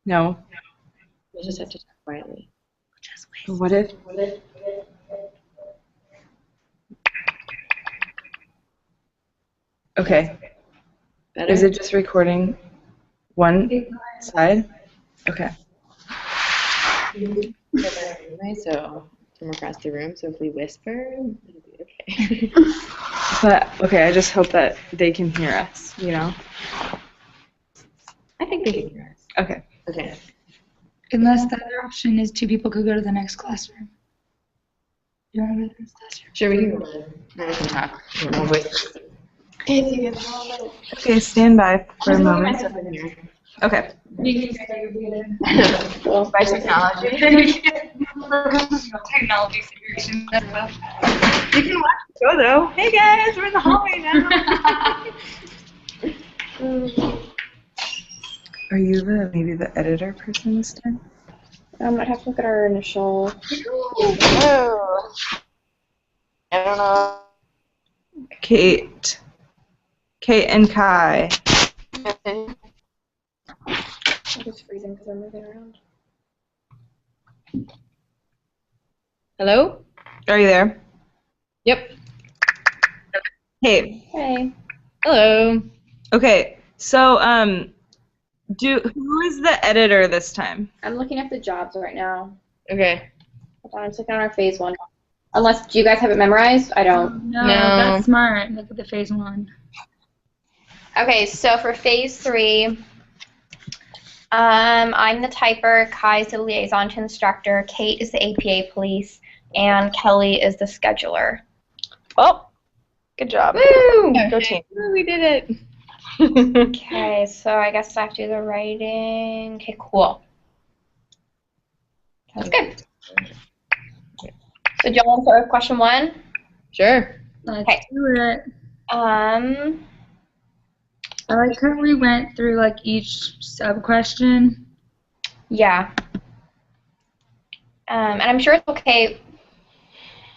No. We'll just have to talk quietly. But what if? Okay. Better? Is it just recording one side? Okay. Anyway, so from across the room, so if we whisper, it'll be okay. But okay, I just hope that they can hear us, you know? I think they can hear us. Okay. Okay. Unless the other option is two people could go to the next classroom. You want to go to the next classroom? Sure, we can go ahead. Then we can talk. We'll whisper. Okay, stand by for a Just look at moment. myself in here. Okay. Well, by technology. Technology situation. You can watch the show though. Hey guys, we're in the hallway now. Are you maybe the editor person this time? I'd have to look at our initial. Oh. I don't know. Kate and Kai. I'm just freezing because I'm moving around. Hello? Are you there? Yep. Hey. Hey. Hello. Okay. So who is the editor this time? I'm looking at the jobs right now. Okay. Hold on, I'm just looking at our phase one. Unless, do you guys have it memorized? I don't. No, No. that's smart. Look at the phase one. Okay, so for phase three, I'm the typer, Kai's the liaison to instructor, Kate is the APA police, and Kelly is the scheduler. Oh, good job. Woo! Go team. We did it. Okay, so I guess I have to do the writing. Okay, cool. Sounds good. So do you want to start with question one? Sure. Let's Okay. do it. Um, I like how we went through like each sub question. yeah. And I'm sure it's okay.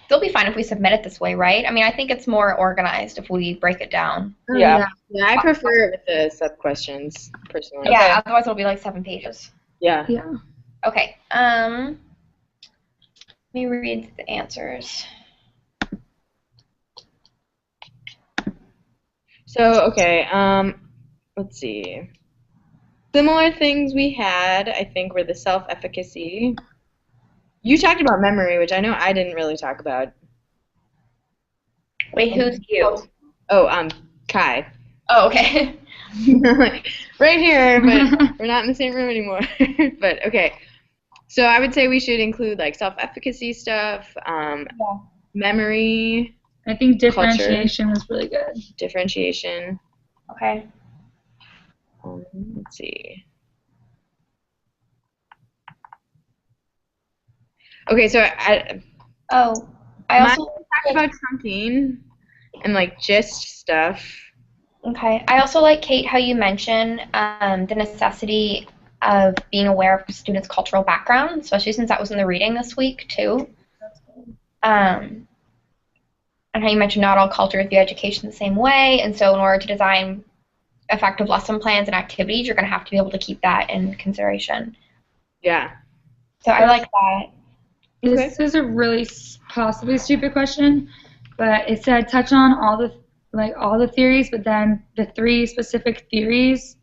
It'll be fine if we submit it this way, right? I mean, I think it's more organized if we break it down. Yeah. Yeah, I prefer it with the sub questions personally. Yeah, otherwise it'll be like 7 pages. Yeah. Yeah. Okay. Let me read the answers. So okay. Let's see. Similar things we had, I think, were the self-efficacy. You talked about memory, which I know I didn't really talk about. Wait, who's you? Oh, Kai. Oh, okay. Right here, but we're not in the same room anymore. But okay. So I would say we should include like self-efficacy stuff, memory, I think differentiation was really good. differentiation. Okay. Let's see. Okay, so I also talked about trunking and like gist stuff. Okay. I also like, Kate, how you mentioned the necessity of being aware of students' cultural background, especially since that was in the reading this week, too. And how you mentioned not all cultures view education the same way, and so in order to design effective lesson plans and activities, you're going to have to be able to keep that in consideration. Yeah. So I like that. This is a really possibly stupid question, but it said touch on all the theories, but then the 3 specific theories.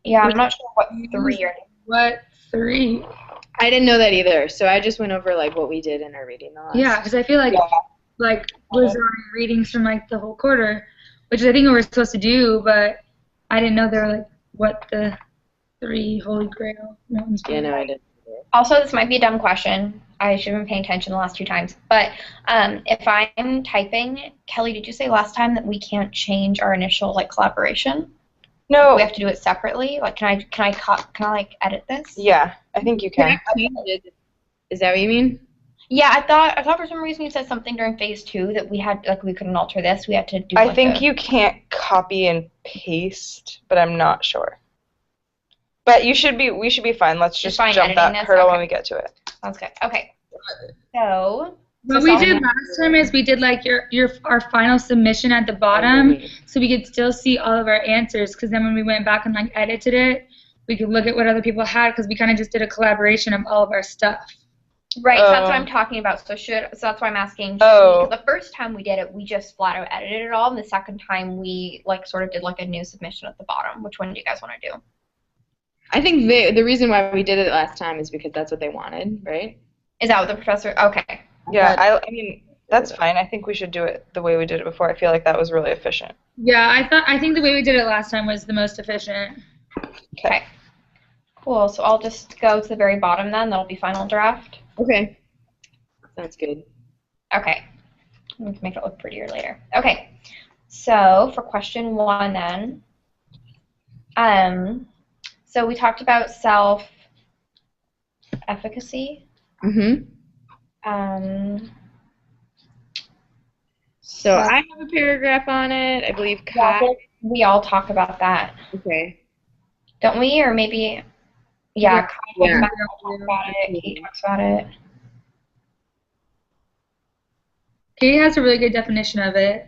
Yeah, I'm not sure what 3 are. What 3? I didn't know that either, so I just went over like what we did in our reading the last. Yeah, because I feel like was on readings from like the whole quarter, which I think we were supposed to do, but I didn't know they were like what the 3 holy grail ones were. Yeah, no, I didn't. Also, this might be a dumb question. I should have been paying attention the last 2 times. But if I'm typing, Kelly, did you say last time that we can't change our initial like collaboration? No. We have to do it separately. Like, can I like edit this? Yeah, I think you can. Is that what you mean? Yeah, I thought for some reason you said something during phase 2 that we had we couldn't alter this. We had to do. I think you can't copy and paste, but I'm not sure. But we should be fine. Let's just jump that hurdle when we get to it. Sounds good. Okay. So. What we did last time is we did like our final submission at the bottom, so we could still see all of our answers. Because then when we went back and like edited it, we could look at what other people had because we kind of just did a collaboration of all of our stuff. Right, so that's what I'm talking about. So that's why I'm asking. Because the first time we did it, we just flat out edited it all, and the second time we like sort of did like a new submission at the bottom. Which one do you guys want to do? I think the reason why we did it last time is because that's what they wanted, right? Is that what the professor? Okay. Yeah, I mean that's fine. I think we should do it the way we did it before. I feel like that was really efficient. Yeah, I think the way we did it last time was the most efficient. Okay. Cool. So I'll just go to the very bottom then. That'll be final draft. Okay. Sounds good. Okay. We can make it look prettier later. Okay. So for question 1 then, so we talked about self-efficacy. Mm-hmm. So I have a paragraph on it. I believe Kai. We all talk about that. Okay. Don't we? Or maybe, yeah, Kai talks about it. Kate talks about it. Kate has a really good definition of it.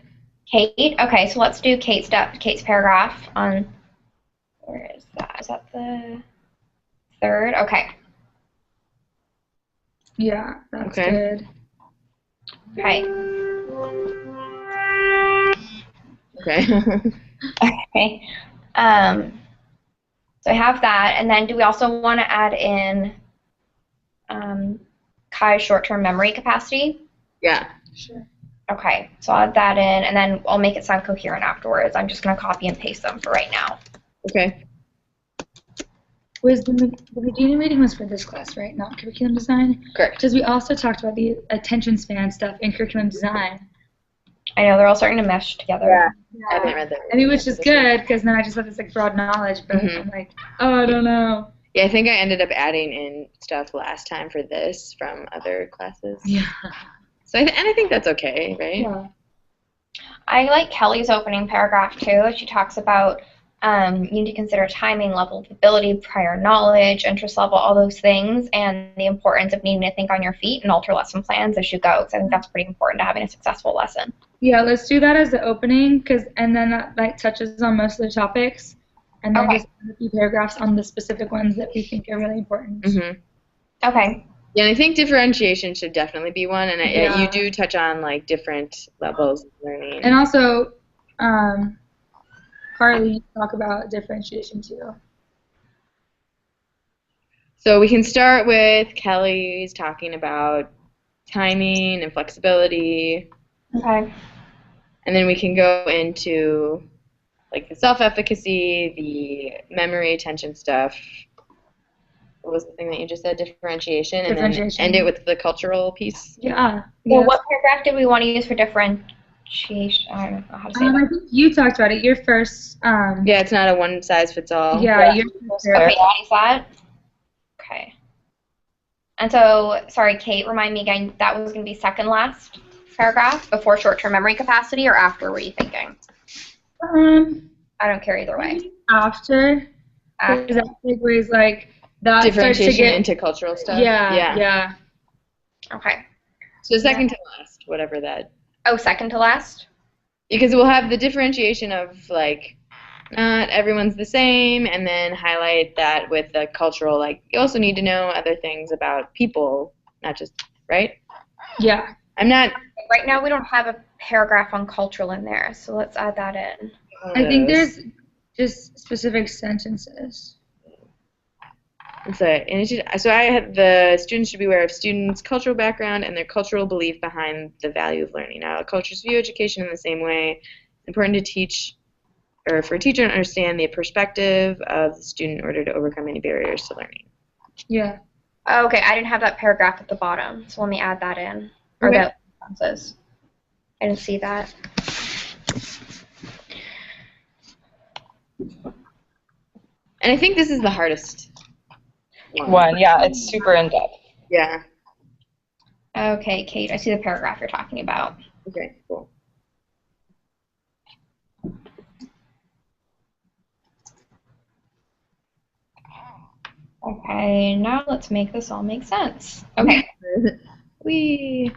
Kate? Okay, so let's do Kate's paragraph on, where is that? Is that the 3rd? Okay. Yeah, that's good. Okay. Okay. Okay. So I have that, and then do we also want to add in Kai's short-term memory capacity? Yeah. Sure. Okay, so I'll add that in, and then I'll make it sound coherent afterwards. I'm just going to copy and paste them for right now. Okay. Was the Medina reading was for this class, right? Not curriculum design? Correct. Because we also talked about the attention span stuff in curriculum design. I know, they're all starting to mesh together. Yeah. I haven't read that. I mean, which is good, because then I just have this like broad knowledge, but I'm like, oh, I don't know. Yeah, I think I ended up adding in stuff last time for this from other classes. Yeah. So I think that's okay, right? Yeah. I like Kelly's opening paragraph too. She talks about you need to consider timing, level of ability, prior knowledge, interest level, all those things, and the importance of needing to think on your feet and alter lesson plans as you go. Because I think that's pretty important to having a successful lesson. Yeah, let's do that as the opening, and then that like touches on most of the topics, and then just a few paragraphs on the specific ones that we think are really important. Mm-hmm. Okay. Yeah, and I think differentiation should definitely be one, and you do touch on like different levels of learning. And also, Carly talk about differentiation too. So we can start with Kelly's talking about timing and flexibility. Okay. And then we can go into like the self-efficacy, the memory, attention stuff. What was the thing that you just said? Differentiation. And then end it with the cultural piece. Yeah. Well, what paragraph did we want to use for differentiation? I don't know how to say that. I think you talked about it. Your first. Yeah, it's not a one-size-fits-all. Yeah. Okay, that is that. Okay. And so, sorry, Kate, remind me again, that was going to be second last paragraph before short-term memory capacity, or after? Were you thinking? I don't care either way. After. Because that segues like that differentiation into cultural stuff. Yeah. Okay. So second to last, whatever that. Oh, second to last? Because we'll have the differentiation of like not everyone's the same, and then highlight that with the cultural, like you also need to know other things about people, not just, right? Yeah. I'm not. Right now we don't have a paragraph on cultural in there, so let's add that in. I think there's just specific sentences. So I had the students should be aware of students' cultural background and their cultural belief behind the value of learning. Now, cultures view education in the same way. It's important to teach, or for a teacher to understand the perspective of the student in order to overcome any barriers to learning. Yeah. Okay, I didn't have that paragraph at the bottom, so let me add that in. Or the sentences. I didn't see that. And I think this is the hardest one. Yeah, it's super in-depth. Yeah. Okay, Kate, I see the paragraph you're talking about. Okay, cool. Okay, now let's make this all make sense. Okay. Okay.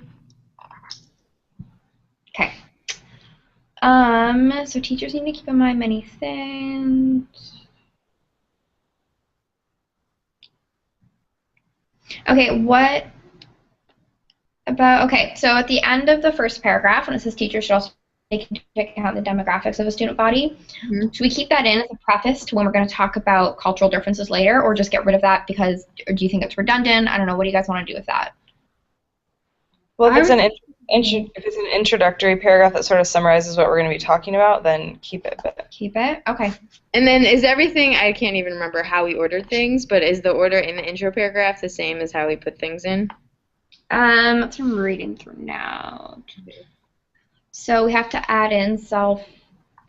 So teachers need to keep in mind many things. Okay, what about, okay, so at the end of the first paragraph, when it says teachers should also take into account the demographics of a student body, should we keep that in as a preface to when we're going to talk about cultural differences later, or just get rid of that because, or do you think it's redundant? I don't know. What do you guys want to do with that? Well, if it's an introductory paragraph that sort of summarizes what we're going to be talking about, then keep it. Keep it? Okay. And then is everything, I can't even remember how we ordered things, but is the order in the intro paragraph the same as how we put things in? That's what I'm reading through now. So we have to add in self.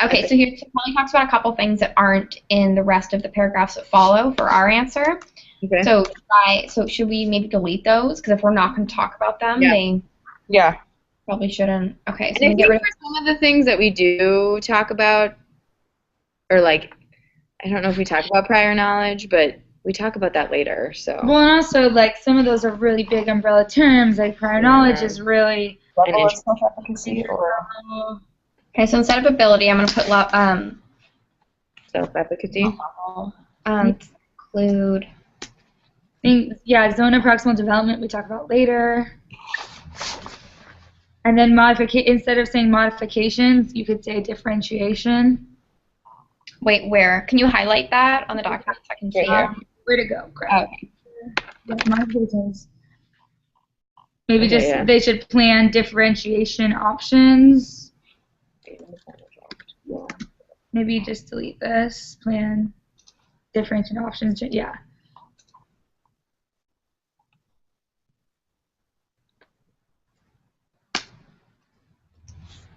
Okay, so here Kelly talks about a couple things that aren't in the rest of the paragraphs that follow for our answer. Okay. So should we maybe delete those? Because if we're not going to talk about them, they probably shouldn't. Okay, so and I think for some of the things that we do talk about, or like, I don't know if we talk about prior knowledge, but we talk about that later. So. Well, and also like some of those are really big umbrella terms. Like prior knowledge is really. Self-efficacy Okay, so instead of ability, I'm going to put self-efficacy. Include. Zone of proximal development we talk about later. And then instead of saying modifications, you could say differentiation. Wait, where? Can you highlight that on the document so I can see it? Where to go? Correct. Okay. Modifications. Maybe they should plan differentiation options. Maybe just delete this. Plan differentiation options. Yeah.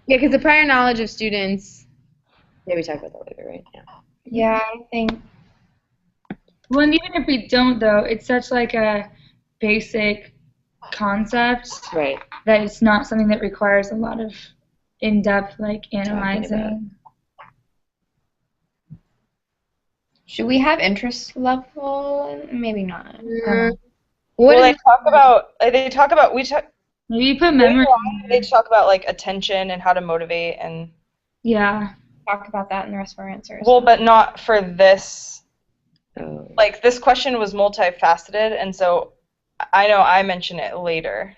Yeah, because the prior knowledge of students. Yeah, we talk about that later, right? Yeah. Yeah, I think. Well, and even if we don't, though, it's such like a basic concept, right? That it's not something that requires a lot of in-depth like analyzing. Should we have interest level? Maybe not. They talk about maybe you put memory. They talk about like attention and how to motivate and. Yeah. Talk about that in the rest of our answers. Well, but not for this. Like this question was multifaceted, and so I know I mention it later.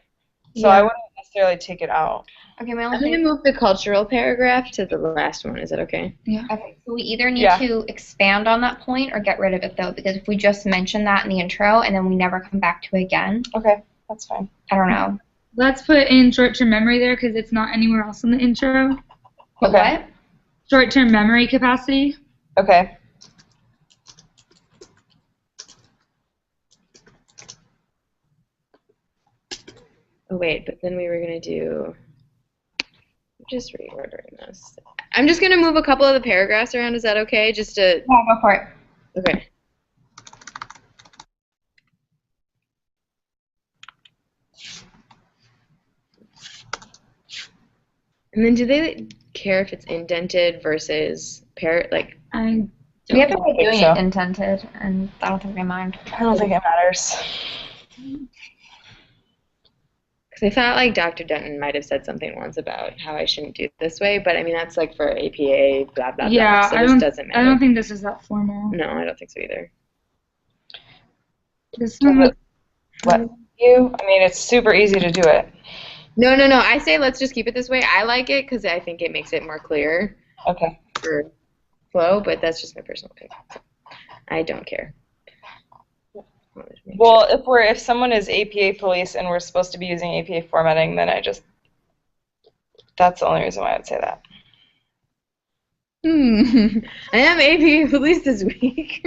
So I wouldn't necessarily take it out. Okay, I'm going to move the cultural paragraph to the last one. Is that okay? Yeah. Okay, so we either need to expand on that point or get rid of it, though, because if we just mention that in the intro and then we never come back to it again. Okay, that's fine. I don't know. Let's put in short-term memory there because it's not anywhere else in the intro. What? Short-term memory capacity. Okay. Oh, wait, but then we were going to do, just reordering this. I'm just going to move a couple of the paragraphs around. Is that okay? Just to. Yeah, go for it. Okay. And then do they care if it's indented versus like? We have to be doing it indented, and I don't think they mind. I don't think it matters. Because I thought like Dr. Denton might have said something once about how I shouldn't do it this way, but I mean that's like for APA, blah blah yeah, blah. So this doesn't matter. I don't think this is that formal. No, I don't think so either. This one was. What? I mean, it's super easy to do it. No. I say let's just keep it this way. I like it because I think it makes it more clear. Okay. For flow, but that's just my personal opinion. I don't care. Well, if someone is APA police and we're supposed to be using APA formatting, then that's the only reason why I'd say that. I am APA police this week.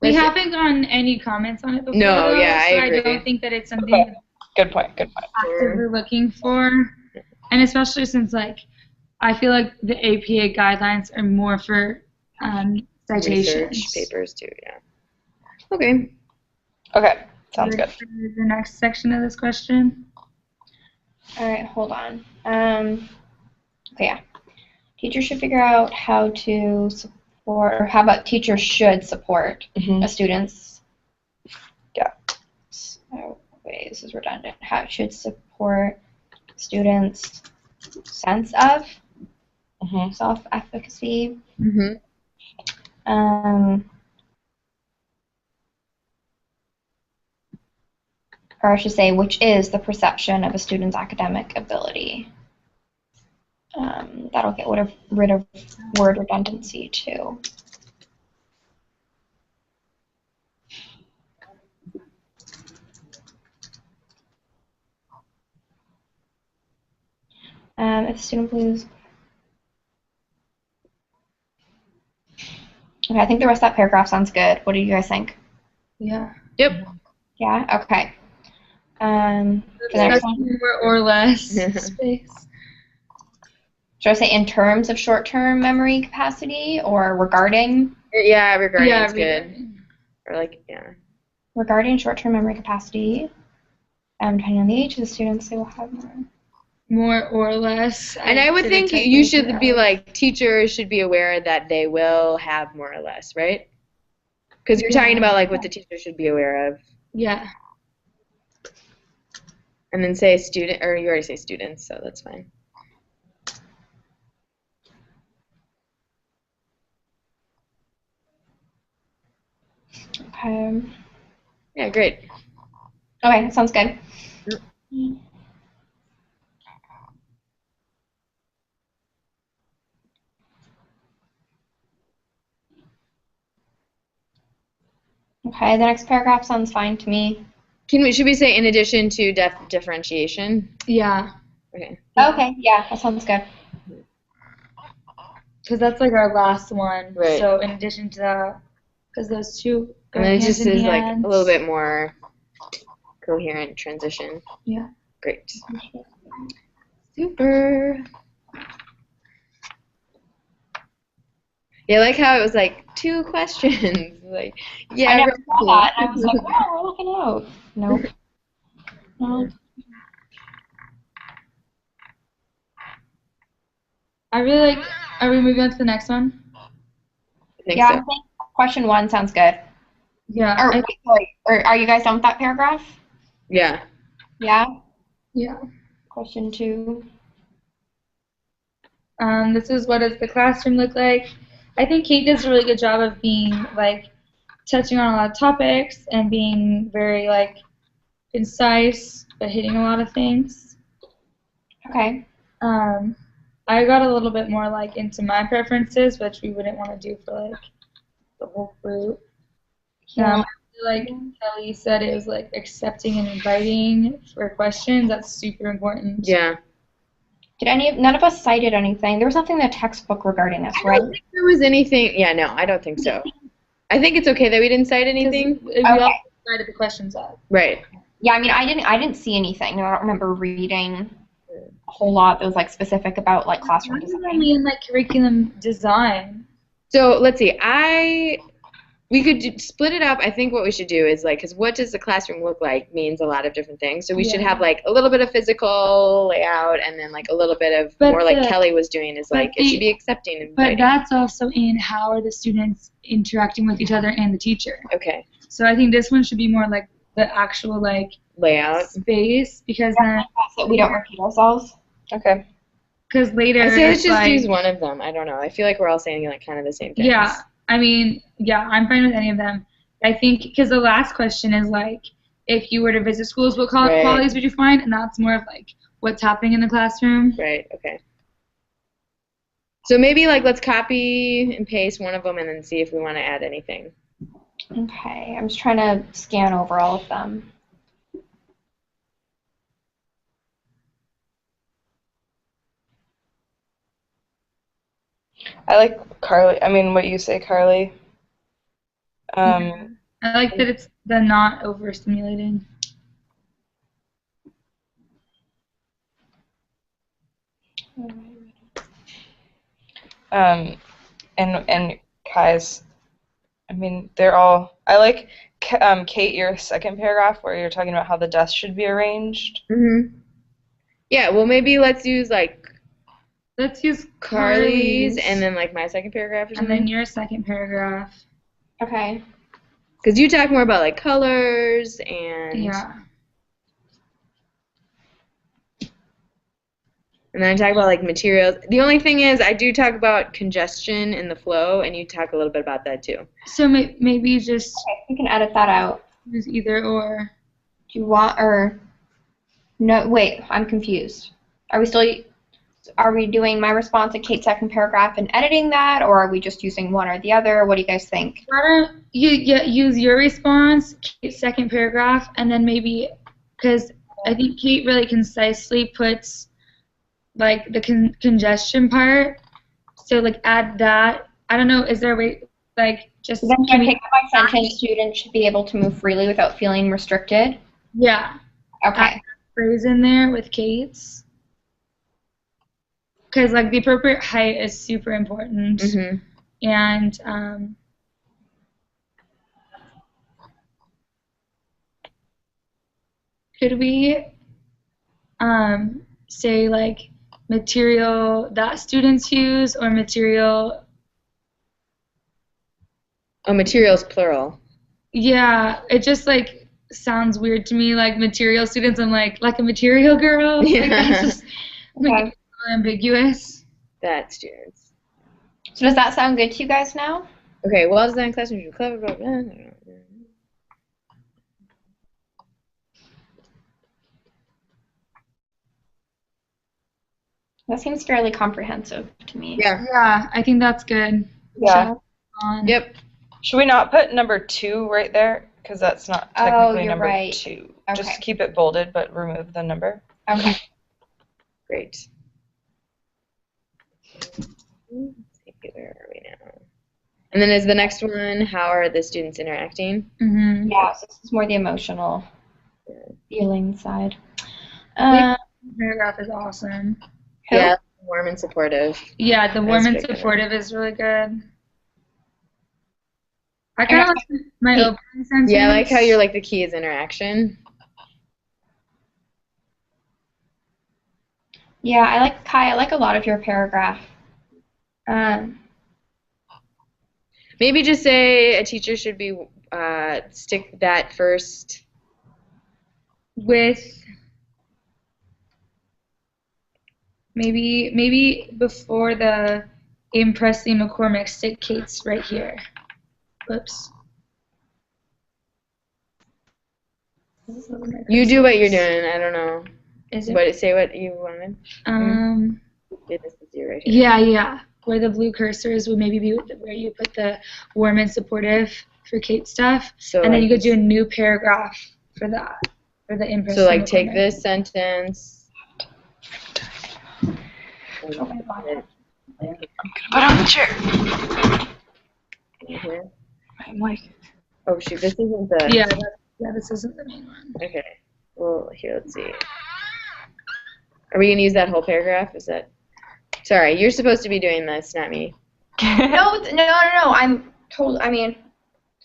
We haven't gotten any comments on it before. No, though, yeah, so I agree. I don't think that it's something Good point. actively looking for. And especially since, like, I feel like the APA guidelines are more for citations. Research papers, too, yeah. Okay. Okay, sounds good. The next section of this question. All right, hold on. Okay, yeah. Teachers should figure out how to support, or how about teachers should support a student's. Yeah. Oh, wait, this is redundant. How it should support students' sense of self-efficacy. or I should say, which is the perception of a student's academic ability. That'll get rid of word redundancy too. If a student believes. Okay, I think the rest of that paragraph sounds good. What do you guys think? Yeah. Yep. Yeah. Okay. For the next one, More or less space. should I say in terms of short-term memory capacity or regarding? Yeah, regarding is good. Regarding. Or like, yeah. Regarding short-term memory capacity, depending on the age of the students, they will have more. More or less. And I would think you should be like, teachers should be aware that they will have more or less, right? Because you're talking about like what the teacher should be aware of. Yeah. And then say student, or you already say students, so that's fine. Okay. Yeah, great. Okay, sounds good. Okay, the next paragraph sounds fine to me. Should we say in addition to differentiation? Yeah. Okay. Okay, yeah, that sounds good. Because that's like our last one. Right. So in addition to that, because those two go And then it hand just in is like hand. a little bit more coherent transition. Yeah. Great. Super. Yeah, I like how it was like 2 questions. Like, yeah. I never saw that. I was like, wow, we're looking out. Nope. No. I really like. Are we moving on to the next one? I think Yeah, so. I think question 1 sounds good. Yeah. Or, wait, sorry, or are you guys done with that paragraph? Yeah. Yeah? Yeah. Question 2. This is what does the classroom look like? I think Kate does a really good job of being like touching on a lot of topics and being very like concise but hitting a lot of things. Okay. I got a little bit more like into my preferences, which we wouldn't want to do for like the whole group. Yeah. I feel like Kelly said, it was like accepting and inviting for questions. That's super important. Yeah. None of us cited anything. There was nothing in the textbook regarding this, I right? don't think there was anything. Yeah, no, I don't think so. I think it's okay that we didn't cite anything. We all divided the questions up. Right. Yeah, I mean, I didn't see anything. I don't remember reading a whole lot that was like specific about like classroom What does that design. mean, like curriculum design? So let's see. We could split it up. I think what we should do is like, because what does the classroom look like means a lot of different things. So we should have like a little bit of physical layout, and then like a little bit of more like Kelly was doing is like it should be accepting and But inviting. that's also in how are the students interacting with each other and the teacher. Okay. So I think this one should be more like the actual like Layout. space, because then So we don't repeat ourselves. Okay. because later I say let's it's just like, use one of them. I don't know. I feel like we're all saying like kind of the same things. yeah. I mean, yeah, I'm fine with any of them. I think because the last question is like, if you were to visit schools, what Right. qualities would you find? And that's more of like what's happening in the classroom. Right. Okay. So maybe like let's copy and paste one of them and then see if we want to add anything. Okay, I'm just trying to scan over all of them. I like Carly. I mean, what you say, Carly. I like that it's the not overstimulating. And Kai's. I mean, they're all. I like Kate, your second paragraph where you're talking about how the desk should be arranged. Mm-hmm. Yeah. Well, maybe let's use like Let's use Carly's and then like my second paragraph or and something. then your second paragraph. Okay. Because you talk more about like colors and Yeah. and then I talk about like materials. The only thing is I do talk about congestion in the flow, and you talk a little bit about that too. So maybe just Okay, we can edit that out. use either or. Do you want, or no? Wait, I'm confused. Are we doing my response and Kate's second paragraph and editing that, or are we just using one or the other? What do you guys think? Why don't you use your response, Kate's second paragraph, and then maybe, because I think Kate really concisely puts like the congestion part. So like add that. I don't know. Is there a way like just? Then should I pick up my sentence? Students should be able to move freely without feeling restricted. Yeah. Okay. Add a phrase in there with Kate's. Because like the appropriate height is super important, and could we say like material that students use or material? Oh, materials plural. Yeah, it just like sounds weird to me. Like material students, I'm like a material girl. Yeah. Like, that's just like ambiguous. That students. So does that sound good to you guys now? Okay, well-designed classrooms are clever. That seems fairly comprehensive to me. Yeah. Yeah, I think that's good. Yeah. Yep. Should we not put number 2 right there? Because that's not technically you're number right. 2. Okay. Just keep it bolded, but remove the number. Okay. Great. Let's see, where are we now? And then is the next one, how are the students interacting? Mm-hmm. Yeah, so this is more the emotional feeling side. Paragraph is awesome. Yeah, warm and supportive. Yeah, the warm and That's big. supportive is really good. I kind of like my opening sentence. Yeah, I like how you're like the key is interaction. Yeah, I like Kai. I like a lot of your paragraph. Maybe just say a teacher should be stick that first. with maybe before the Presley McCormick, stick Kate's right here. Whoops. You do what you're doing. I don't know. Is it? But say what you wanted. Yeah, this is you right here. Yeah. Where the blue cursor is would maybe be where you put the warm and supportive for Kate stuff, So and then like you could do a new paragraph for that, for the in So like take this sentence. Put it on the chair. Mhm. I'm like, Oh shoot, this isn't the. Yeah, this isn't the main one. Okay. Well, here, let's see. Are we gonna use that whole paragraph? Is that? Sorry, you're supposed to be doing this, not me. No. I'm totally. I mean,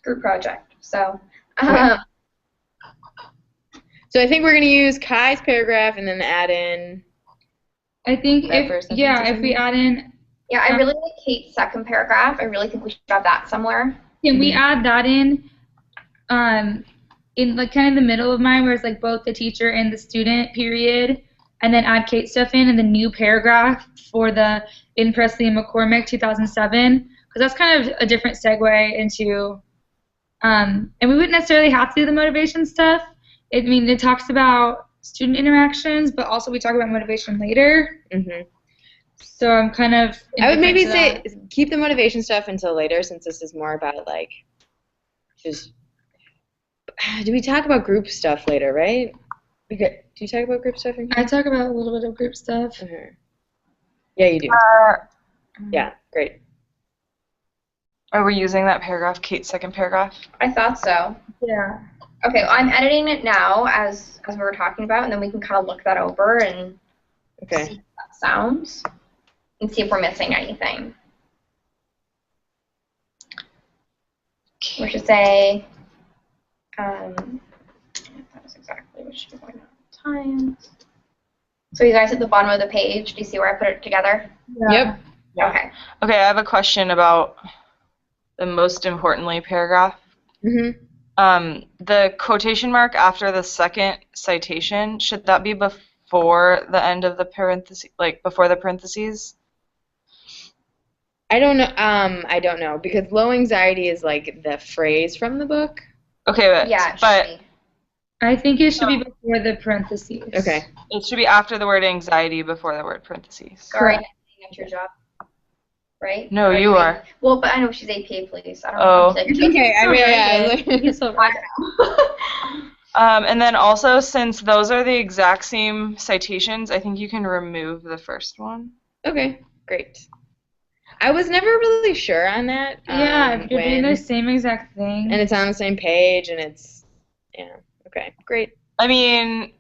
group project. So. So I think we're gonna use Kai's paragraph and then add in. I think That first sentence or if we add in, Yeah, I really like Kate's second paragraph. I really think we should have that somewhere. can we add that in like kind of the middle of mine where it's like both the teacher and the student period, and then add Kate stuff in the new paragraph for the in Presley and McCormick 2007, because that's kind of a different segue into, and we wouldn't necessarily have to do the motivation stuff. It talks about student interactions, but also we talk about motivation later. Mm-hmm. So I'm kind of. I would maybe indifferent to say keep the motivation stuff until later, since this is more about like just. Do we talk about group stuff later, right? Do you talk about group stuff in here? I talk about a little bit of group stuff. Mhm. Yeah, you do. Yeah, great. Are we using that paragraph, Kate's second paragraph? I thought so. Yeah. Okay, well, I'm editing it now as we were talking about, and then we can kind of look that over and Okay. see how that sounds and see if we're missing anything. We should say, that was exactly what she was going on. Times. So you guys at the bottom of the page, do you see where I put it together? Yep. Yeah. Okay. Okay, I have a question about the most importantly paragraph. Mhm. The quotation mark after the second citation, should that be before the end of the parentheses, like before the parentheses? I don't know. I don't know, because low anxiety is like the phrase from the book. Okay, Yeah, it should but be. I think it should be before the parentheses. Okay. It should be after the word anxiety, before the word parentheses. Sorry, Correct. that's your job, right? No, you are. Well, but I know she's APA police. I don't Oh. know. Okay, I mean, yeah. You can still write it. And then also, since those are the exact same citations, I think you can remove the first one. Okay, great. I was never really sure on that. Yeah, if you're doing when- the same exact thing. and it's on the same page, and it's, yeah, okay, great. I mean,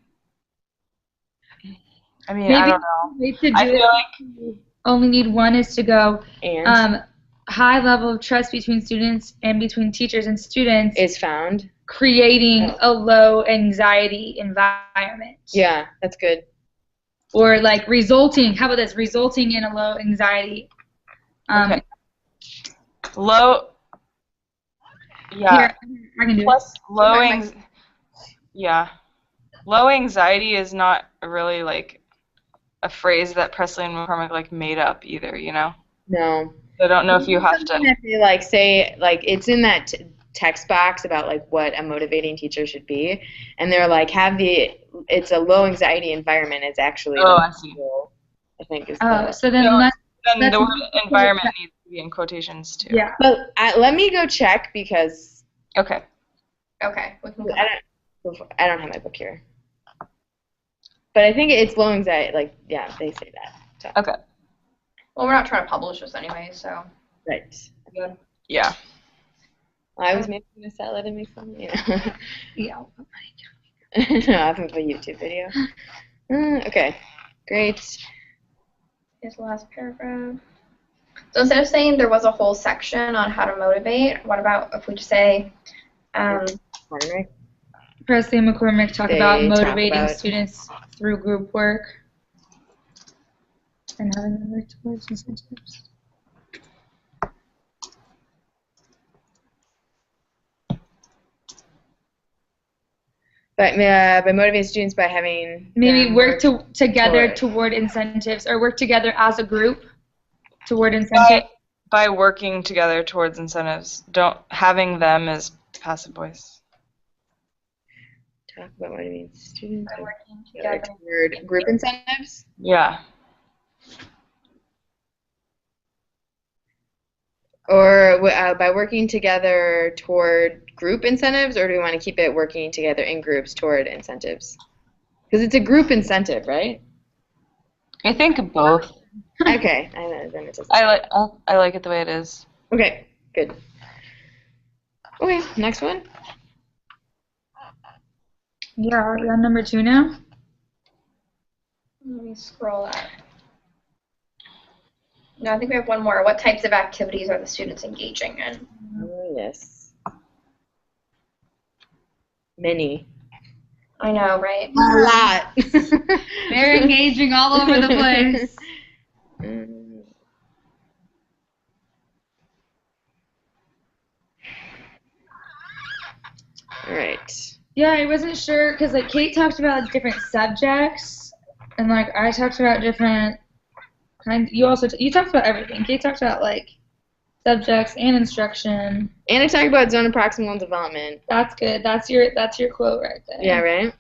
I Maybe don't know. the way to do I feel it, like you only need one is to go And high level of trust between students and between teachers and students, is found. creating a low anxiety environment. Yeah, that's good. Or like resulting, how about this? Resulting in a low anxiety. Okay. Low. Yeah. Here, I can do it. Plus low anxiety is not really like a phrase that Presley and McCormick like made up either, you know? No. I don't know if you have Something to. that they, like, say, like, it's in that text box about, like, what a motivating teacher should be, and they're like, it's a low anxiety environment is actually Oh, the I see. goal, I think is Oh, the, so then No, let's, Then That's the word not- environment needs to be in quotations too. yeah. but let me go check because Okay. Okay, we can go. I don't have my book here. But I think it's low anxiety, like, yeah, they say that. So. Okay. Well, we're not trying to publish this anyway, so. Right. Good. Yeah. Well, I was making a salad and make fun, you know. Yeah. No, I haven't put a YouTube video. Okay, great. Here's the last paragraph. So instead of saying there was a whole section on how to motivate, what about if we just say, Henry? Presley and McCormick talk about They talk motivating about- students through group work and having them work towards incentives. By motivating students by having Maybe them work together toward- toward incentives, or work together as a group toward incentives. By working together towards incentives. Don't having them as passive voice. talk about motivating students by working together together. toward group incentives. Yeah. Or by working together toward group incentives, or do we want to keep it working together in groups toward incentives? Because it's a group incentive, right? I think both. Okay, then it doesn't. I like it the way it is. Okay, good. Okay, next one. Yeah, are we on number 2 now? Let me scroll up. No, I think we have one more. What types of activities are the students engaging in? Oh, yes. Many. I know, right? A lot. They're engaging all over the place. Mm. All right. Yeah, I wasn't sure because like Kate talked about like, different subjects, and like I talked about different kinds. You talked about everything. Kate talked about like subjects and instruction. And I talked about zone of proximal development. That's good. That's your quote right there. Yeah, right?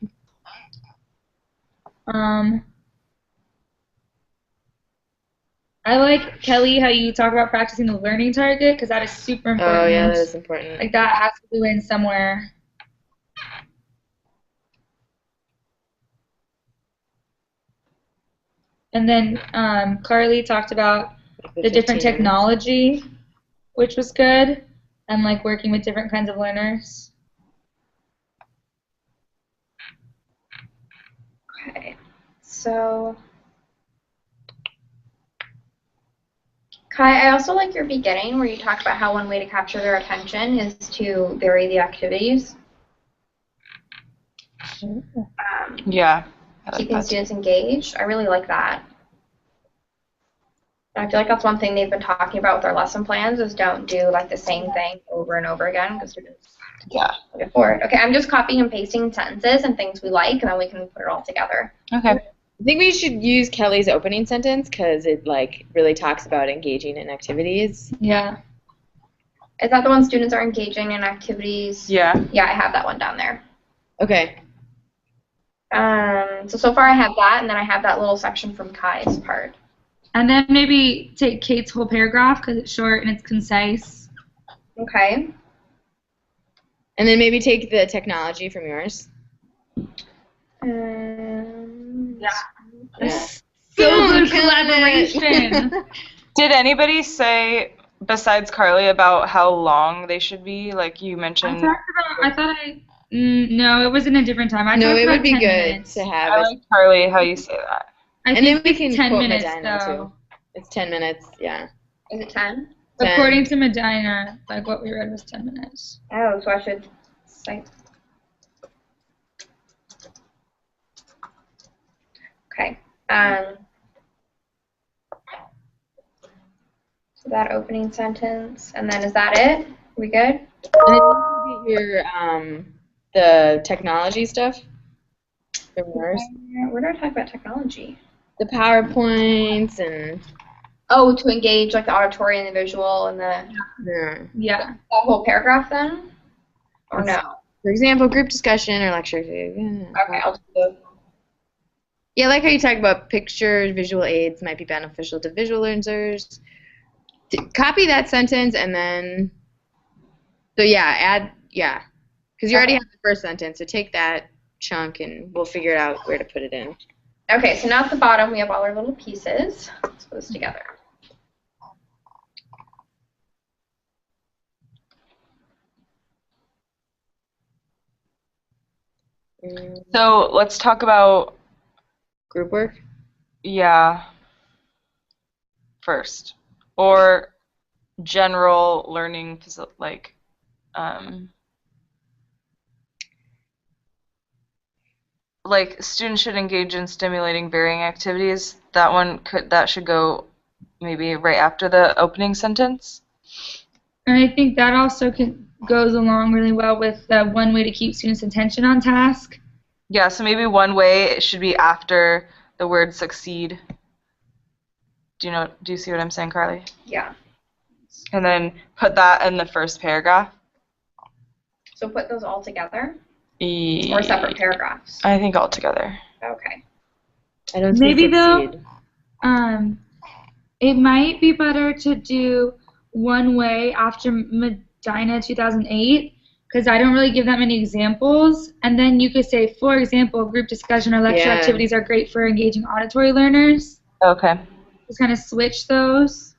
I like, Kelly, how you talk about practicing the learning target because that is super important. Oh, yeah, that is important. Like that has to go in somewhere. And then Carly talked about the different 15 minutes. technology, which was good, and like working with different kinds of learners. Okay. So, Kai, I also like your beginning where you talk about how one way to capture their attention is to vary the activities. Yeah. I like Keeping that. students engaged. I really like that. And I feel like that's one thing they've been talking about with our lesson plans is don't do like the same thing over and over again because students Yeah. get bored. Okay, I'm just copying and pasting sentences and things we like, and then we can put it all together. Okay. I think we should use Kelly's opening sentence because it like really talks about engaging in activities. Yeah. Is that the one students are engaging in activities? Yeah. Yeah, I have that one down there. Okay. So far I have that, and then I have that little section from Kai's part. And then maybe take Kate's whole paragraph because it's short and it's concise. Okay. And then maybe take the technology from yours. Yeah. Yeah. So good collaboration. Did anybody say, besides Carly, about how long they should be? Like you mentioned. No, it was in a different time. I No, talked it about would be 10 good minutes. to have I it. like Carly how you say that. I And then think we can 10 quote minutes, Medina though. too. It's 10 minutes, yeah. Is it 10? 10. According to Medina, like what we read was 10 minutes. Oh, so I should cite. Okay. So that opening sentence, and then is that it? We good? And then you get your the technology stuff from yours. Where do I talk about technology? The PowerPoints and Oh, to engage like the auditory and the visual and the Yeah. that whole paragraph then? Or no? for example, group discussion or lecture. Okay, I'll do the. Yeah, I like how you talk about pictures, visual aids might be beneficial to visual learners. Copy that sentence and then, so yeah, because you already have the first sentence, so take that chunk and we'll figure out where to put it in. Okay, so now at the bottom we have all our little pieces. Let's put this together. So let's talk about, Group work? yeah, first. Or general learning, like students should engage in stimulating varying activities. That should go maybe right after the opening sentence. And I think that also goes along really well with one way to keep students' attention on task. Yeah, so maybe one way it should be after the word succeed. Do you see what I'm saying, Carly? Yeah. And then put that in the first paragraph. So put those all together or separate paragraphs? I think all together. Okay. I don't Maybe succeed. though, it might be better to do one way after Medina 2008 because I don't really give that many examples. And then you could say, for example, group discussion or lecture activities are great for engaging auditory learners. Okay. Just kind of switch those.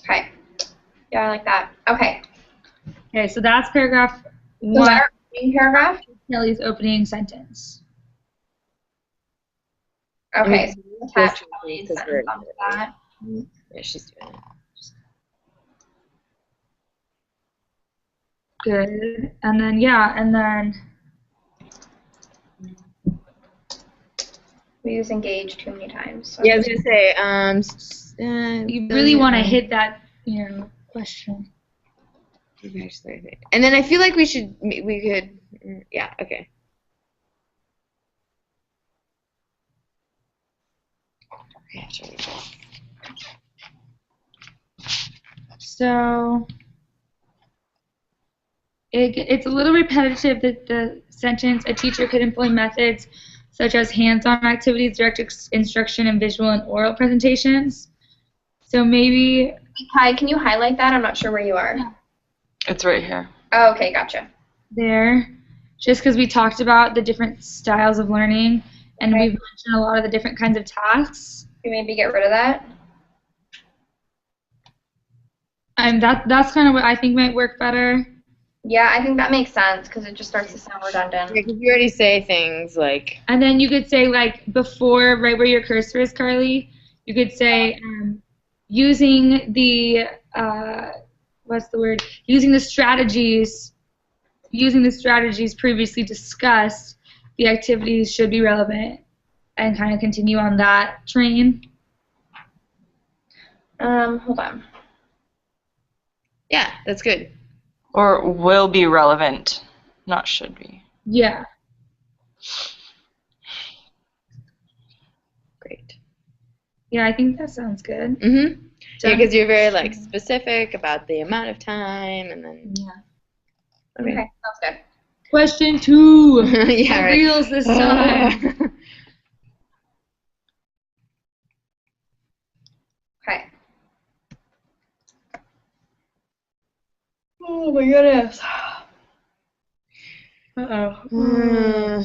Okay. Yeah, I like that. Okay. Okay, so that's paragraph So 1. that our opening paragraph? Kelly's opening sentence. Okay. So This attach one, Ellie's 'cause we're- sentence onto that. Yeah, she's doing it. Good. And then We use engage too many times. So Yeah, I was gonna say, you really want to hit that, question. And then I feel like we could, yeah, okay. So it's a little repetitive that the sentence, a teacher could employ methods such as hands-on activities, direct instruction, and visual and oral presentations. So maybe... Kai, can you highlight that? I'm not sure where you are. It's right here. Oh, okay, gotcha. There, just because we talked about the different styles of learning, and we've mentioned a lot of the different kinds of tasks. Can you maybe get rid of that? And that's kind of what I think might work better. Yeah, I think that makes sense because it just starts to sound redundant. Yeah, because you already say things like... And then you could say, like, before, right where your cursor is, Carly, you could say, using the, using the strategies previously discussed, the activities should be relevant, and kind of continue on that train. Hold on. Yeah, that's good. Or will be relevant, not should be. Yeah. Great. Yeah, I think that sounds good. Mm-hmm. Yeah, because you're very, specific about the amount of time, and then... Yeah. Okay, sounds good. Question 2. Yeah, right. Reels this time. Okay. Oh my goodness. Uh-oh.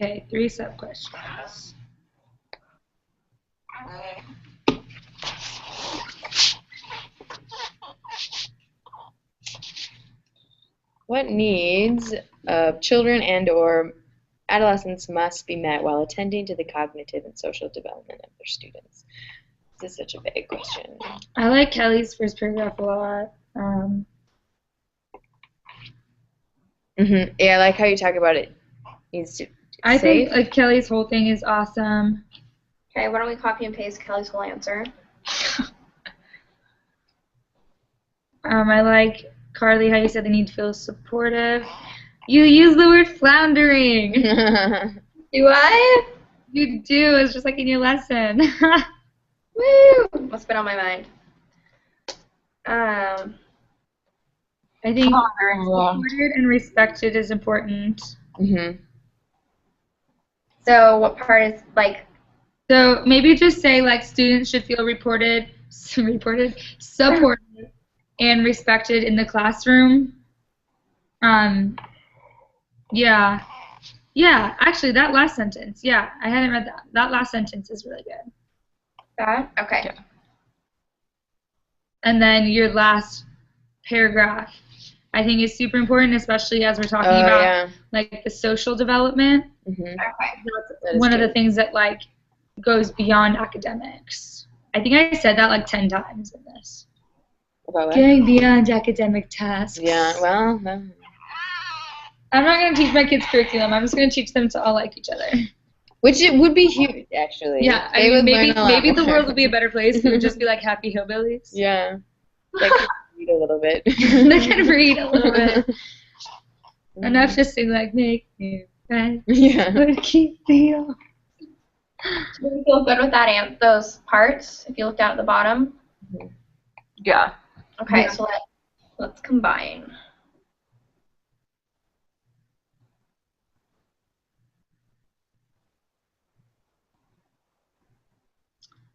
Okay, 3 sub-questions. What needs of children and/or adolescents must be met while attending to the cognitive and social development of their students? This is such a big question. I like Kelly's first paragraph a lot. Yeah, I like how you talk about it. Needs to I safe. think like Kelly's whole thing is awesome. Okay, why don't we copy and paste Kelly's whole answer? I like, Carly, how you said they need to feel supportive. You use the word floundering. Do I? You do. It's just like in your lesson. Woo! What's been on my mind? I think supported and respected is important. So what part is like? So maybe just say like students should feel supported, and respected in the classroom. Yeah. Actually, that last sentence. Yeah, I hadn't read that. That last sentence is really good. That? Okay. Yeah. And then your last paragraph, I think, is super important, especially as we're talking about like the social development. Okay. That's one of the things that like goes beyond academics. I think I said that like 10 times in this. About what? Going beyond academic tasks. Yeah, well, no. I'm not going to teach my kids curriculum. I'm just going to teach them to all like each other. Which it would be huge, actually. Yeah, They would maybe learn a lot the more. world would be a better place if it would just be like happy hillbillies. Yeah. They can read a little bit. They can read a little bit. Enough just to like make me right. Yeah. But keep me on. Do you feel good with that those parts? If you look down at the bottom. Yeah. Okay, Yeah. so let's combine.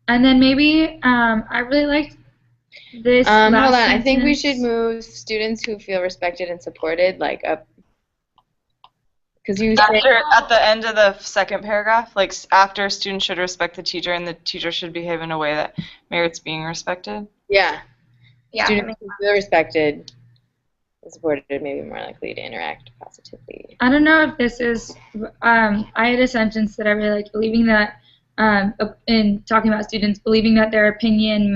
And then maybe I really liked this. Hold on. last I think we sentence. should move students who feel respected and supported like up. Because you say At the end of the second paragraph, like after students should respect the teacher and the teacher should behave in a way that merits being respected. yeah, Yeah. students who feel respected and supported may be more likely to interact positively. I don't know if this is. I had a sentence that I really liked, believing that. In talking about students, believing that their opinion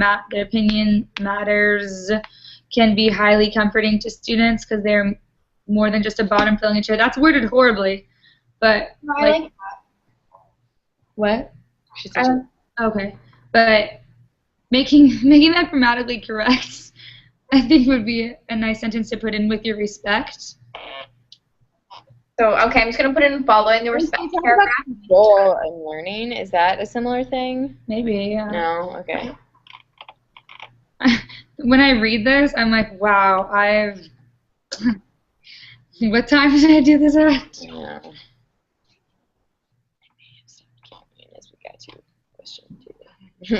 matters can be highly comforting to students because they're more than just a bottom filling a chair. That's worded horribly, but I like what? She said Okay, but making that grammatically correct, I think would be a nice sentence to put in with your respect. So, okay, I'm just going to put in following the respect paragraph. Goal and learning, is that a similar thing? Maybe, yeah. No? Okay. When I read this, I'm like, wow, what time did I do this at? Yeah. As we got to question 2.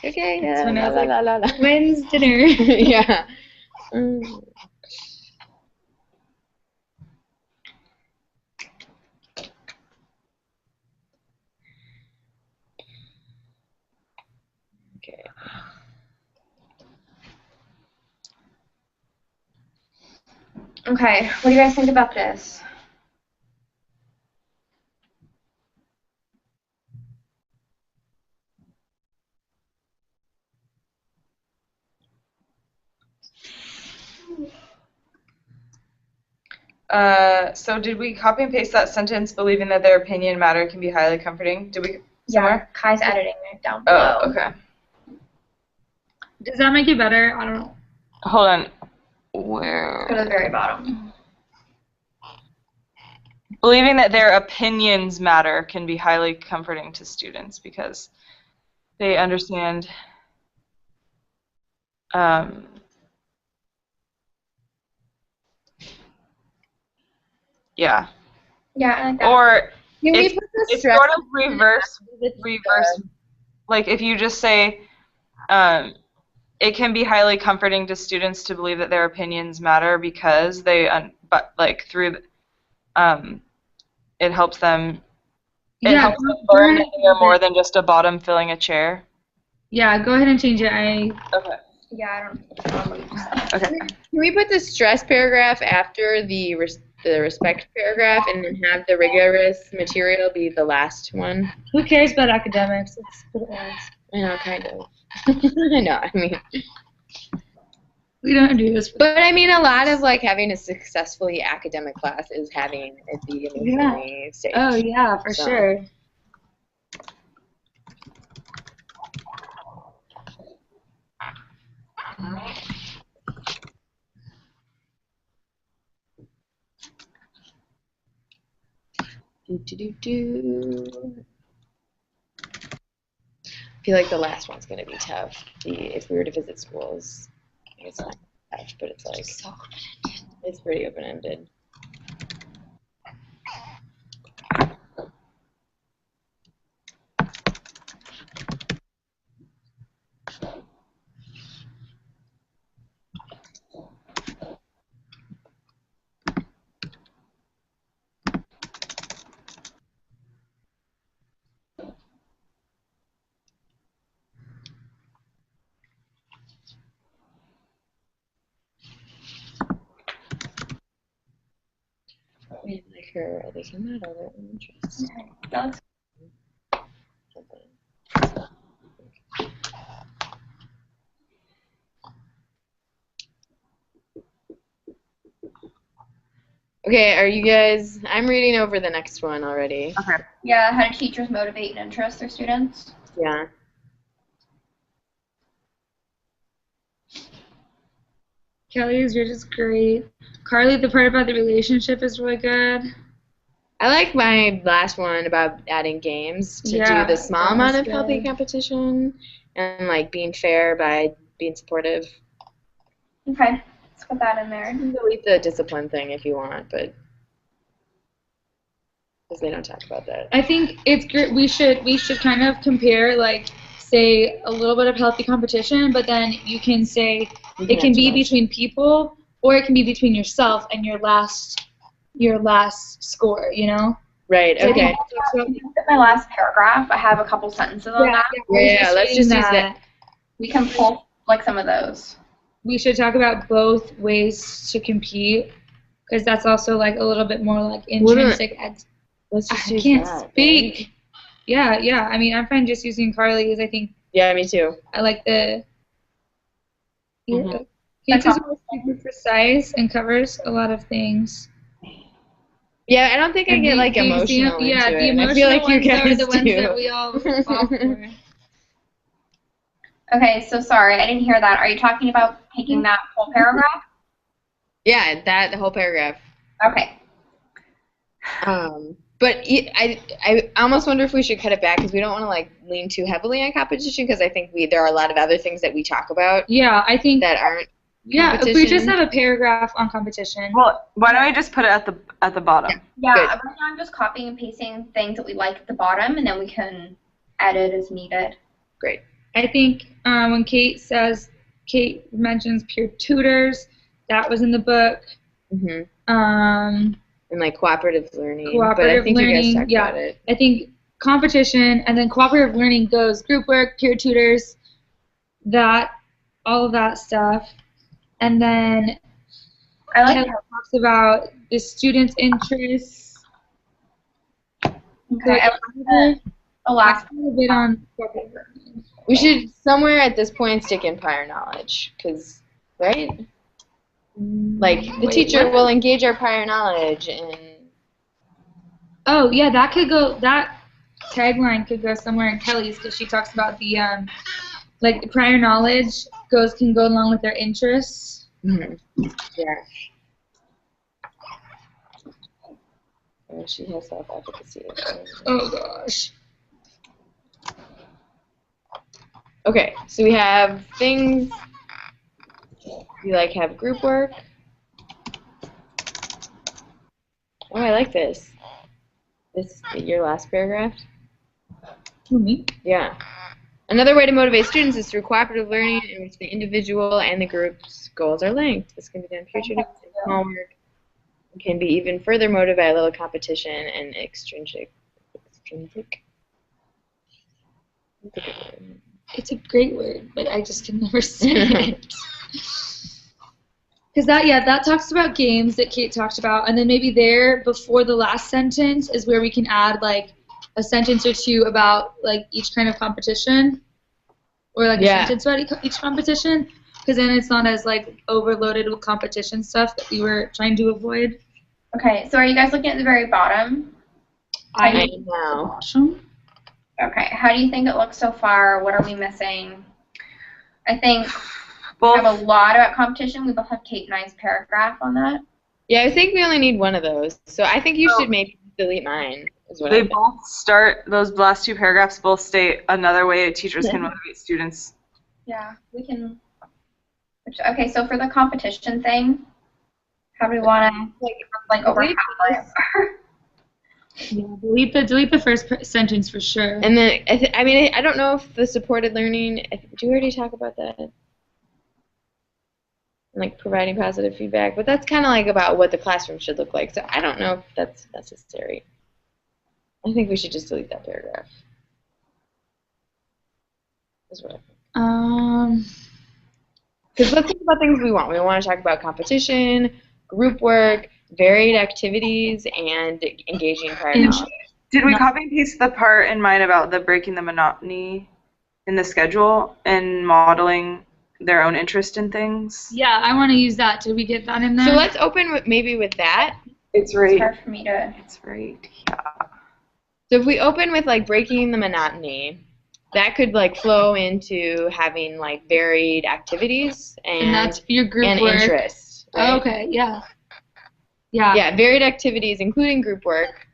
Okay. That's when I was like, la, la, la. when's dinner? Yeah. Okay. Okay, what do you guys think about this? So did we copy and paste that sentence, believing that their opinion matter can be highly comforting? Did we somewhere? Kai's editing it down below. Oh, okay. Does that make it better? I don't know. Hold on. Where? Go to the very bottom. Believing that their opinions matter can be highly comforting to students because they understand Yeah. Yeah, I like that. Or Can we it's, put the it's stress sort of reverse. Like if you just say, it can be highly comforting to students to believe that their opinions matter because but like it helps them. It Yeah, helps them go learn ahead that and they are change more it. than just a bottom filling a chair. Yeah, go ahead and change it. Okay. Yeah, I don't. Okay. Can we put the stress paragraph after the respect paragraph and then have the rigorous material be the last one? Who cares about academics? Let's put it last. I know, kind of. I know, I mean. We don't do this. But I mean, a lot of like having a successfully academic class is having it be emotionally safe. Oh yeah, for So. sure. I feel like the last one's gonna be tough. If we were to visit schools, it's not tough, but it's like it's pretty open-ended. I like her. They came out of it. Interesting. That Okay, are you guys? I'm reading over the next one already. Okay. Yeah, how do teachers motivate and interest their students? Yeah. Kelly's yours is great. Carly, the part about the relationship is really good. I like my last one about adding games to Yeah, do the small that amount was of healthy good. competition and like being fair by being supportive. Okay, let's put that in there. You can delete the discipline thing if you want, but because they don't talk about that. I think it's great. We should kind of compare, like, say a little bit of healthy competition, but then you can say it can be between people, or it can be between yourself and your last score. You know. Right. So I Okay. think My last paragraph, I have a couple sentences on that. Yeah. Let's just use that. We can pull like some of those. We should talk about both ways to compete, because that's also like a little bit more like intrinsic. Let's just I use can't that, speak. right? Yeah. I mean, I'm fine just using Carly's. I think Yeah, me too. I like the. Mhm. It's just more super precise and covers a lot of things. Yeah, I don't think I And get like the emotional into yeah, the it. emotional I feel like you ones are guys the ones do. that we all fall for. Okay, so sorry, I didn't hear that. Are you talking about taking that whole paragraph? Yeah, the whole paragraph. Okay. But I almost wonder if we should cut it back because we don't want to like lean too heavily on competition because I think there are a lot of other things that we talk about Yeah, I think. that aren't. Yeah, if we just have a paragraph on competition. Well, why don't I just put it at the bottom? Yeah, Good. right now I'm just copying and pasting things that we like at the bottom, and then we can edit as needed. Great. I think when Kate mentions peer tutors, that was in the book. Mhm. And like cooperative learning. cooperative but I think learning, you guys talked yeah. about it. I think competition and then cooperative learning goes group work, peer tutors, all of that stuff. And then I like Kelly talks about the students' interests. Okay, I like the last a little bit on cooperative learning. We should somewhere at this point stick in prior knowledge, right? Like the Wait, teacher what? will engage our prior knowledge and. Oh yeah, that tagline could go somewhere in Kelly's because she talks about the like the prior knowledge can go along with their interests. Mm-hmm. Yeah. She has self-efficacy. Oh gosh. Okay, so we have things. We have group work. Oh, I like this. This your last paragraph? Me? Yeah. Another way to motivate students is through cooperative learning in which the individual and the group's goals are linked. This can be done pure tutoring, small work. It can be even further motivated by a little competition and extrinsic. It's a great word, but I just can never say it. Because that talks about games that Kate talked about, and then maybe there before the last sentence is where we can add like a sentence or two about like each kind of competition, or like a sentence about each competition, because then it's not as like overloaded with competition stuff that we were trying to avoid. Okay, so are you guys looking at the very bottom? I know. Okay, how do you think it looks so far? What are we missing? I think Both. we have a lot about competition. We both have Kate and I's paragraph on that. Yeah, I think we only need one of those. So I think you should maybe delete mine. Is what They I think. both start, those last two paragraphs both state another way teachers can motivate students. Yeah, we can. Okay, so for the competition thing, how do we want to like over halfway? Yeah, delete the first sentence for sure. And then I mean I don't know if the supported learning. Do you already talk about that? Like providing positive feedback, but that's kind of like about what the classroom should look like. So I don't know if that's necessary. I think we should just delete that paragraph. That's what I think. Because let's think about things we want. We want to talk about competition, group work, varied activities, and engaging prior knowledge. Did we copy and paste the part in mine about the breaking the monotony in the schedule and modeling their own interest in things? Yeah, I want to use that. Did we get that in there? So let's open maybe with that. It's right. It's hard for me to. It's right. Yeah. So if we open with like breaking the monotony, that could like flow into having like varied activities and that's your group and work. interests. Right? Oh, okay, yeah. Yeah. Yeah, varied activities, including group work.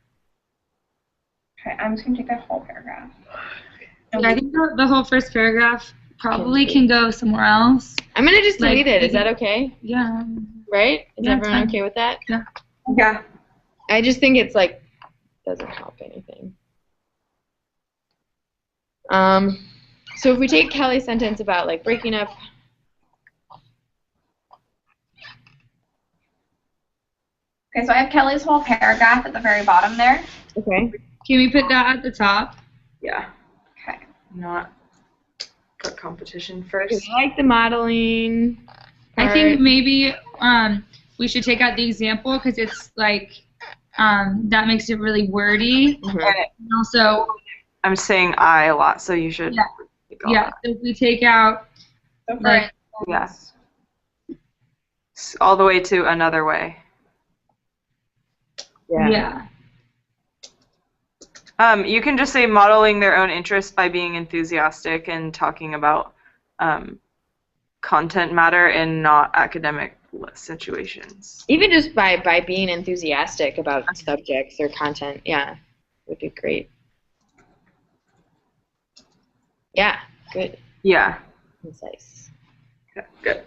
Okay, I'm just gonna take that whole paragraph. Yeah, I think the whole first paragraph probably can go somewhere else. I'm gonna just delete Like, it. Is that okay? Yeah. Right? Is Yeah, everyone fine. okay with that? Yeah. Yeah. I just think it's like doesn't help anything. So if we take Kelly's sentence about like breaking up. Okay, so I have Kelly's whole paragraph at the very bottom there. Okay. Can we put that at the top? Yeah. Okay. Not put competition I first. like the modeling. I think maybe we should take out the example because it's like that makes it really wordy. Mhm. And also, I'm saying I a lot, so you should. Yeah. So if we take out, So for like, Yeah. All the way to another way. yeah. You can just say modeling their own interests by being enthusiastic and talking about content matter in not academic situations. Even just by being enthusiastic about subjects or content, yeah, would be great. Yeah, good. Yeah. Concise. Okay, good.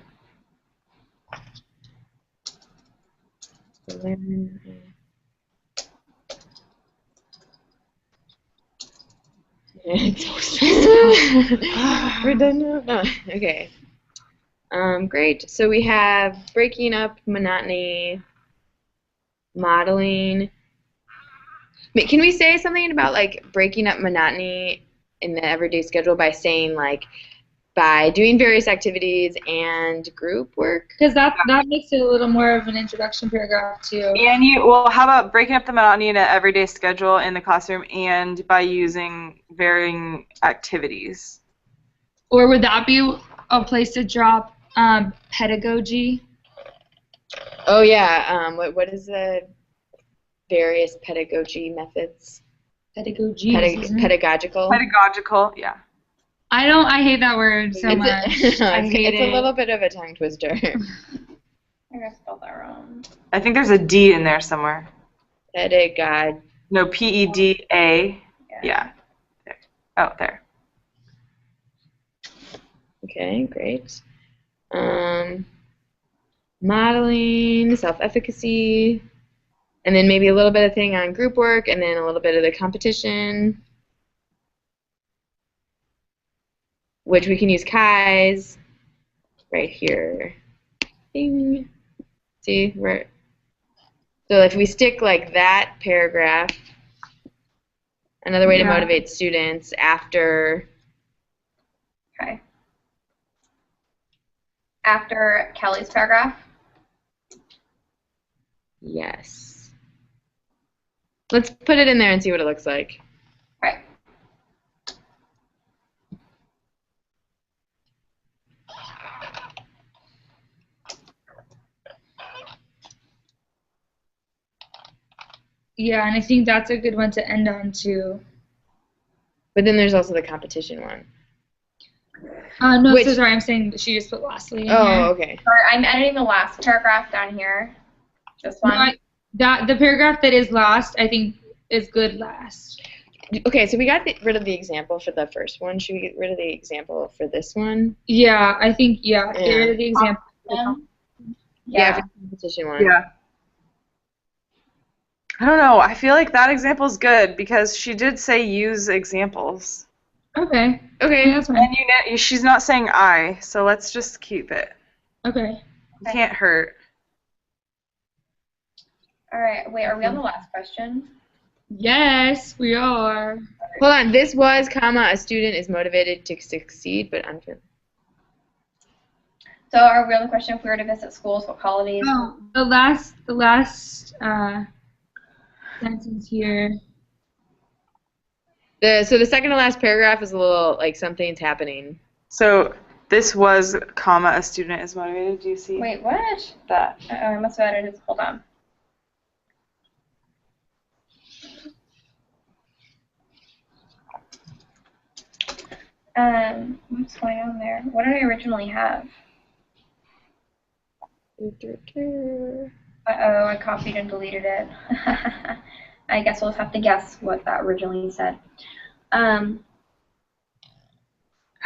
We're done now? No. Okay. Great. So we have breaking up monotony, modeling. Can we say something about like breaking up monotony in the everyday schedule by saying like by doing various activities and group work? Because that makes it a little more of an introduction paragraph too. And how about breaking up the monotony in an everyday schedule in the classroom and by using varying activities? Or would that be a place to drop pedagogy? Oh yeah. What is the various pedagogy methods? Pedagogy. Pedagogical. Pedagogical, yeah. I hate that word so much. I hate it's it. a little bit of a tongue twister. I think I spelled that wrong. I think there's a D in there somewhere. Pedagog. No, P-E-D-A. Yeah. There. Oh, there. Okay, great. Modeling, self-efficacy, And then maybe a little bit of thing on group work, and then a little bit of the competition, which we can use Kai's right here. Ding. See, so if we stick like that paragraph, another way to motivate students after. Okay. After Kelly's paragraph? Yes. Let's put it in there and see what it looks like. Right. Yeah, and I think that's a good one to end on too. But then there's also the competition one. No, Which- so sorry, I'm saying that she just put lastly in Oh, here. okay. Sorry, I'm editing the last paragraph down here. This No, one. the paragraph that is last, I think, is good last. Okay, so we got rid of the example for the first one. Should we get rid of the example for this one? Yeah, I think, get rid of the example. Yeah, for the competition one. Yeah. I don't know. I feel like that example is good because she did say use examples. Okay. Okay. That's fine. And she's not saying I, so let's just keep it. Okay. It can't hurt. All right. Wait, are we on the last question? Yes, we are. Hold on. This was, comma, a student is motivated to succeed, but unfit. So are we on the question if we were to visit schools, what qualities? Oh, the last sentence here. So the second to last paragraph is a little like something's happening. So this was, comma, a student is motivated. Do you see Wait, what? that? Oh, I must have edited. Hold on. What's going on there? What did I originally have? Uh-oh, I copied and deleted it. I guess we'll just have to guess what that originally said. How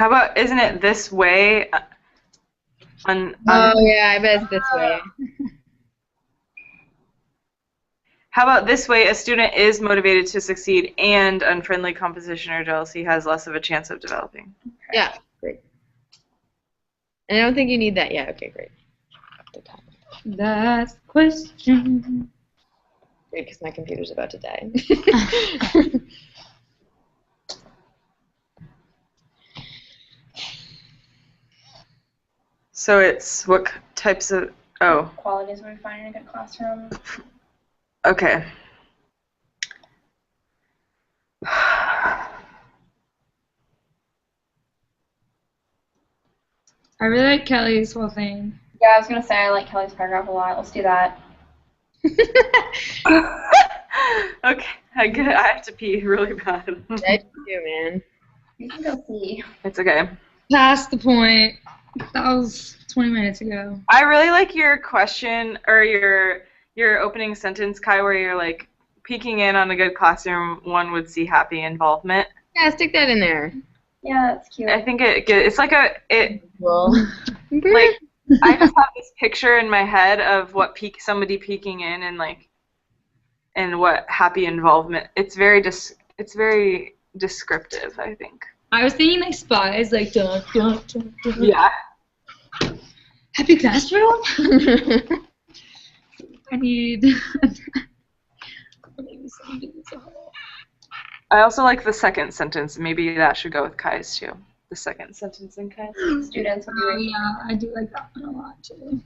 about, isn't it this way? Oh yeah, I bet it's this way. How about this way? A student is motivated to succeed, and unfriendly composition or jealousy has less of a chance of developing. Yeah, great. And I don't think you need that yet. Okay, great. Last question. Great, because my computer's about to die. So it's what types of, oh, Qualities would we find in a good classroom? okay. I really like Kelly's whole thing. Yeah, I was going to say I like Kelly's paragraph a lot. Let's do that. Okay, I have to pee really bad. I do, man. You can go see. It's okay. Past the point. That was 20 minutes ago. I really like your question or your opening sentence, Kai, where you're like, peeking in on a good classroom, one would see happy involvement. Yeah, stick that in there. Yeah, that's cute. I think it's like Well, like I just have this picture in my head of what somebody peeking in and what happy involvement. It's very descriptive, I think. I was thinking like spies, like dun, dun, dun, dun. Yeah. Happy classroom? I need. I also like the second sentence. Maybe that should go with Kai's too. The second sentence in Kai's. Students would be Oh really yeah, I do like that one a lot too.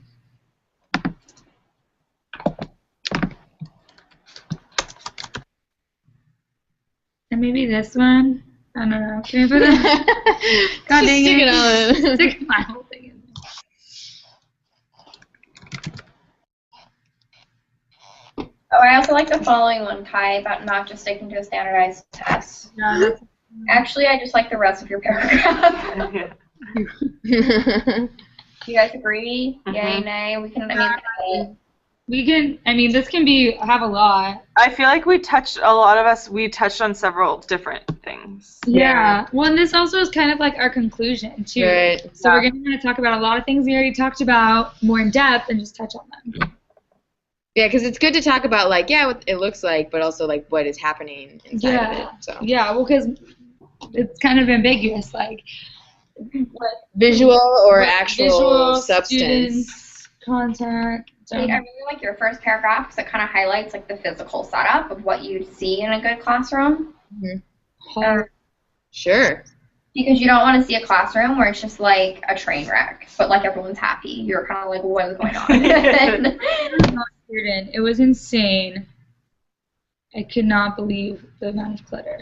And maybe this one. I don't know. Can we put it? God dang Stick it it! on. Stick my whole thing in there. Oh, I also like the following one, Kai, about not just sticking to a standardized test. No, that's, Actually, I just like the rest of your paragraph. Yeah. Do you guys agree? Mhm. Yay, nay? We can, we can. I mean, this can have a lot. I feel like we touched on several different things. Yeah. Well, and this also is kind of like our conclusion too. Right. So we're going to talk about a lot of things we already talked about more in depth and just touch on them. Yeah, because it's good to talk about, like, yeah, what it looks like, but also, like, what is happening inside of it. So. Yeah, well, because it's kind of ambiguous, like what Visual or what actual visual, substance. students, content. Kate, I really like your first paragraph because it kind of highlights like the physical setup of what you'd see in a good classroom. Sure. Because you don't want to see a classroom where it's just like a train wreck, but like everyone's happy. You're kind of like, what is going on? Student, it was insane. I could not believe the amount of clutter.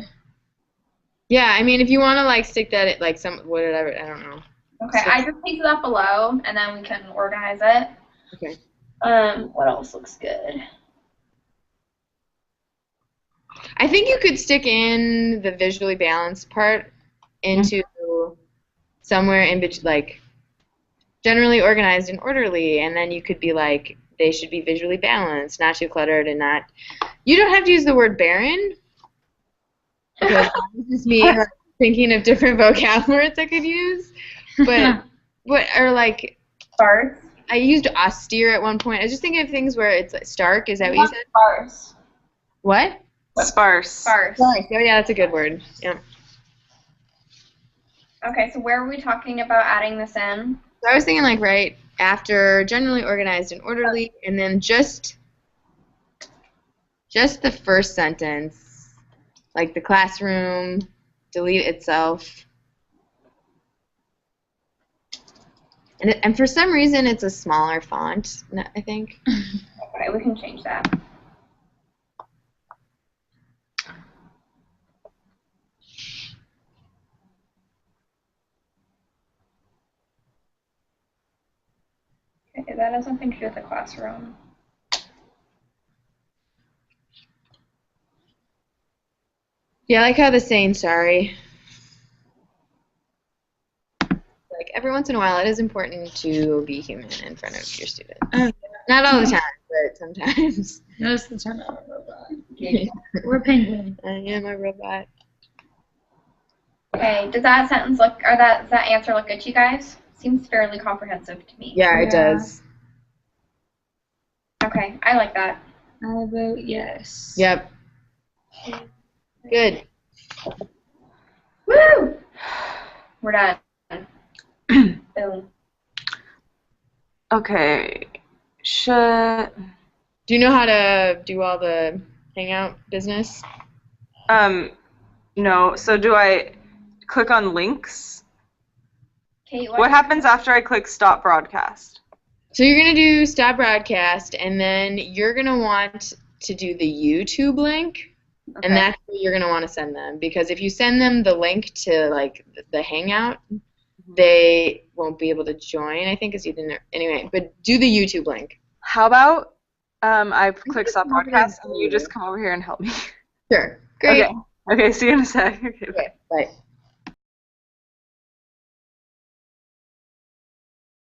Yeah, I mean, if you want to, like, stick that at, like, some, whatever, I don't know. Okay, I just pasted that below, and then we can organize it. Okay. What else looks good? I think you could stick in the visually balanced part into somewhere in between, like, generally organized and orderly, and then you could be like, they should be visually balanced, not too cluttered, and not. You don't have to use the word barren. Because this is me like, thinking of different vocab words I could use, but what are like Sparse. I used austere at one point. I was just thinking of things where it's like, stark. Is that what you said? Sparse. What? Sparse. Sparse. Oh yeah, that's a good word. Yeah. Okay, so where are we talking about adding this in? So I was thinking like right after generally organized and orderly, and then just the first sentence. Like the classroom, delete itself. And for some reason, it's a smaller font, I think. Okay, we can change that. Okay, that has nothing to do with the classroom. Yeah, I like how the saying sorry. Like every once in a while, it is important to be human in front of your students. Not all the time, but sometimes. Most of the time, I'm a robot. We're penguin. I am a robot. Okay, does that sentence look, or does that answer look good to you guys? Seems fairly comprehensive to me. Yeah, it does. Okay, I like that. I vote yes. Yep. Good. Woo! We're done. Boom. Okay. Should Do you know how to do all the Hangout business? no. So do I click on links? Kate, What happens after I click stop broadcast? So you're going to do stop broadcast, and then you're going to want to do the YouTube link. Okay. And that's what you're going to want to send them, because if you send them the link to like the Hangout, they won't be able to join, I think, because you didn't. Anyway, but do the YouTube link. How about I click stop broadcast and you just come over here and help me? Sure. Great. Okay. Okay, see you in a sec. Okay. Okay, bye.